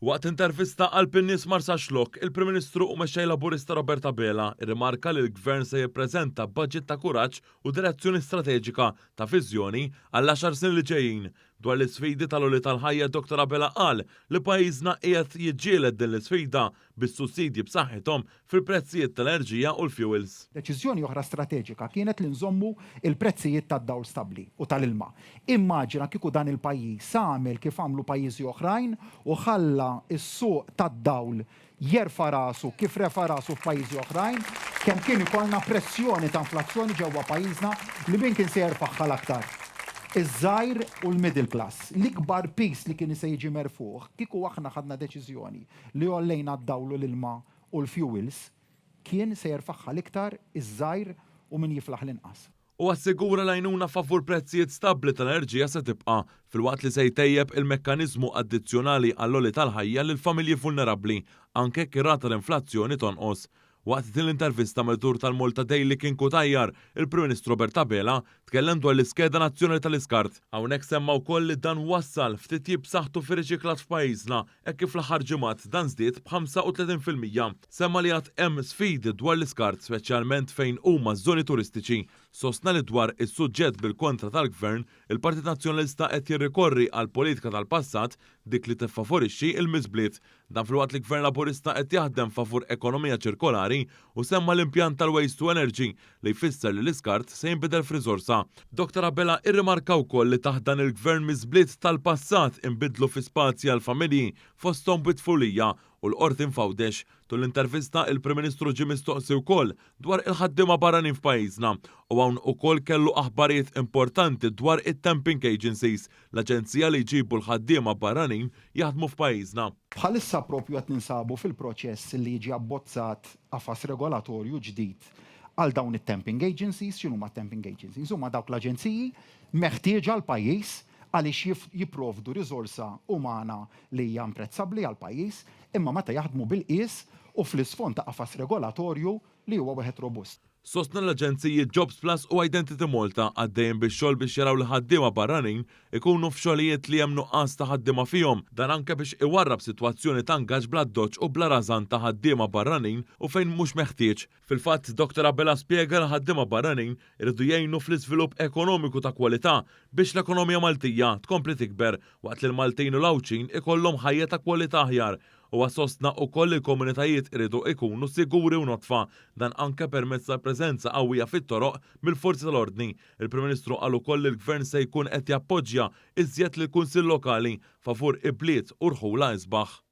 Waqt intervista għal Pinnis Marsa Xlok, il-Prim Ministru u mexxej Laburista Roberta Bela irrimarka li l-Gvern se jippreżenta budget ta' kuraġġ u direzzjoni strateġika ta' viżjoni għall-10 snin li ġejjin. Dwar l-isfidi tal-oli tal-ħajja Dr. Bela qal li pajjiżna qiegħed jiġġieled din l-isfida bis-sussidji b'saħħithom fil-prezzijiet tal-enerġija u l-fuels. Deċiżjoni oħra strateġika kienet li nżommu il-prezzijiet tad-dawl stabbli u tal-ilma. Immaġina kieku dan il-pajjiż għamel kif għamlu pajjiżi oħrajn u ħalla is-suq tad-dawl jerfa' rasu kif refa' rasu f'pajjiżi oħrajn, kemm kien ikollna pressjoni ta' inflazzjoni ġewwa pajjiżna li min kien se jerfaħħa l-aktar. Iż-żgħir u l-middle class, l-ikbar pis li kien se jiġi merfuħ, kieku aħna ħadna deċiżjoni li għollejna d-dawl u l-ilma u l-fuels, kien se jerfaħħa l-iktar iż-żgħir u min jiflaħ l-inqas. U assigura l-għajnuna favur prezzijiet stabbli tal-enerġija se tibqa' filwaqt li se jtejjeb il-mekkaniżmu addizzjonali għall-oli tal-ħajja lil familji vulnerabbli anke kirata l-inflazzjoni tonqos. Waqt din l-intervista mal-tur tal-Malta Daily kien kutajjar, il-Prim Ministru Roberta Bela tkellem dwar l-iskeda nazzjonali tal-iskart. Hawnhekk semma wkoll li dan wassal ftit jibsaħħtu fir-riċiklat f'pajjiżna hekk kif l-aħħar ġimgħat dan żdied b'35%. Semma li għad hemm sfidi dwar l-iskart speċjalment fejn huma żoni turistiċi. Sostna li dwar is-suġġett bil-kontra tal-Gvern, il-Partit Nazzjonalista qed jirrikorri għal politika tal-passat dik li tiffavorixxi il-miżbliet. Dan filwaqt li Gvern Laburista qed jaħdem favur ekonomija ċirkolari u semma l-impjant tal-waste to energy li jfisser li l-iskart se jinbidel f'riżorsa. Dr. Bela irrimarka wkoll li taħt dan il-Gvern miżbliet tal-passat inbidlu fi spazji għal familji fosthom bitfulija u l-qorti mfawdex. Tul l-intervista il-Prim Ministru ġie mistoqsi wkoll dwar il-ħaddiema barranin f'pajjiżna u hawn ukoll kellu aħbarijiet importanti dwar it-temping agencies, l-aġenzija li jġibu l-ħaddiema barranin jaħdmu f'pajjiżna. Bħalissa propju qed ninsabu fil-proċess li jiġi abbozzat qafas regolatorju ġdid għal dawn it-temping agencies. X'inhuma temping agencies? Huma dawk l-aġenziji meħtieġa għal pajjiż għaliex jipprovdu riżorsa umana li hija imprezzabbli għal pajjiż, imma meta jaħdmu bil-qies u fl-isfond ta' qafas regolatorju li huwa wieħed robust. Sostna l-aġenziji Jobs Plus u Identity Malta għaddejjem bix-xogħol biex jaraw li ħaddiema barranin ikunu f'xogħlijiet li hemm nuqqas ta' ħaddiema fihom, dan anke biex iwarrab sitwazzjoni ta' ingaġġ bla doċċ u bla rażan ta' ħaddiema barranin u fejn mhux meħtieġ. Fil-fatt Dr. Bela spjega li ħaddiema barranin iridu jgħinu fl-iżvilupp ekonomiku ta' kwalità biex l-ekonomija Maltija tkompli tikber waqt li l-Maltin u l-Awċin ikollhom ħajja ta' kwalità aħjar. U għasostna u koll il-komunitajiet iridu ikunu siguri u notfa, dan anke permezz ta' preżenza qawwija fit-toroq mill-forzi tal-ordni. Il-Prim Ministru qal ukoll il-Gvern se jkun qed jappoġġja iżjed lill-Kunsill Lokali favur ibliet u rħula isbaħ.